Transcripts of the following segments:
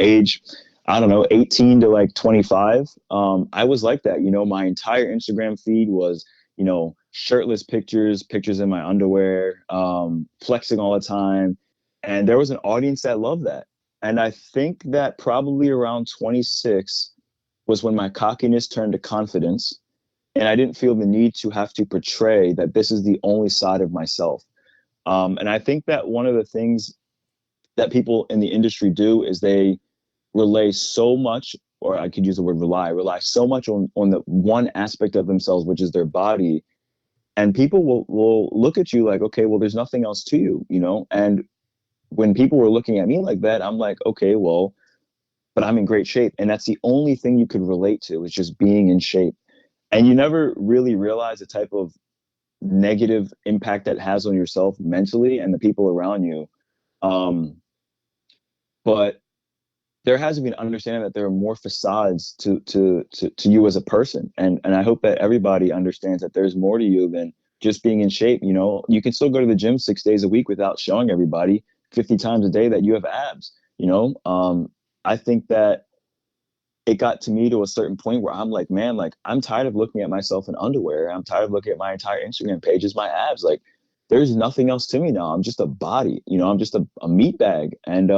age, I don't know, 18 to like 25, I was like that. My entire Instagram feed was, shirtless pictures, pictures in my underwear, flexing all the time. And there was an audience that loved that. And I think that probably around 26 was when my cockiness turned to confidence. And I didn't feel the need to have to portray that this is the only side of myself. And I think that one of the things that people in the industry do is they relay so much, or I could use the word rely so much on the one aspect of themselves, which is their body. And people will look at you like, okay, well, there's nothing else to you. And when people were looking at me like that, I'm like, okay, well, but I'm in great shape. And that's the only thing you could relate to, is just being in shape. And you never really realize the type of negative impact that has on yourself mentally and the people around you. Um, but there has to be an understanding that there are more facades to you as a person. And I hope that everybody understands that there's more to you than just being in shape. You can still go to the gym 6 days a week without showing everybody 50 times a day that you have abs. I think that it got to me to a certain point where I'm like, man, like I'm tired of looking at myself in underwear. I'm tired of looking at my entire Instagram page as my abs. Like there's nothing else to me now. I'm just a body. I'm just a meat bag. And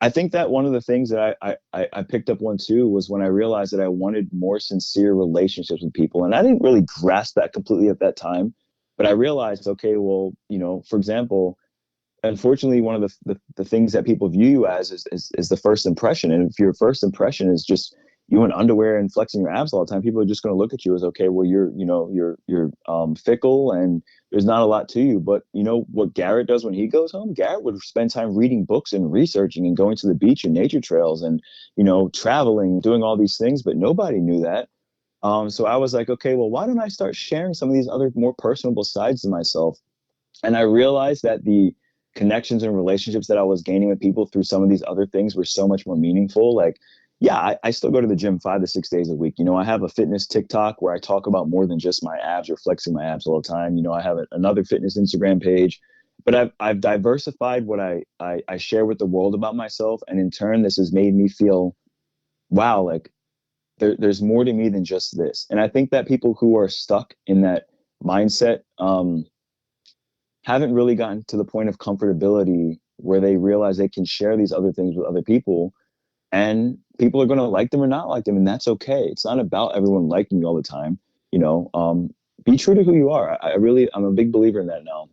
I think that one of the things that I picked up on too was when I realized that I wanted more sincere relationships with people. And I didn't really grasp that completely at that time, but I realized, okay, well, for example, unfortunately, one of the things that people view you as is the first impression. And if your first impression is just you in underwear and flexing your abs all the time, people are just going to look at you as, okay, well, you're fickle and there's not a lot to you. But what Garrett does when he goes home? Garrett would spend time reading books and researching and going to the beach and nature trails and, traveling, doing all these things. But nobody knew that. So I was like, okay, well, why don't I start sharing some of these other more personable sides of myself? And I realized that the connections and relationships that I was gaining with people through some of these other things were so much more meaningful. Like, yeah, I still go to the gym 5 to 6 days a week. I have a fitness TikTok where I talk about more than just my abs or flexing my abs all the time. I have another fitness Instagram page, but I've diversified what I share with the world about myself. And in turn, this has made me feel, wow, like there's more to me than just this. And I think that people who are stuck in that mindset, haven't really gotten to the point of comfortability where they realize they can share these other things with other people, and people are going to like them or not like them. And that's okay. It's not about everyone liking you all the time. Be true to who you are. I'm a big believer in that now.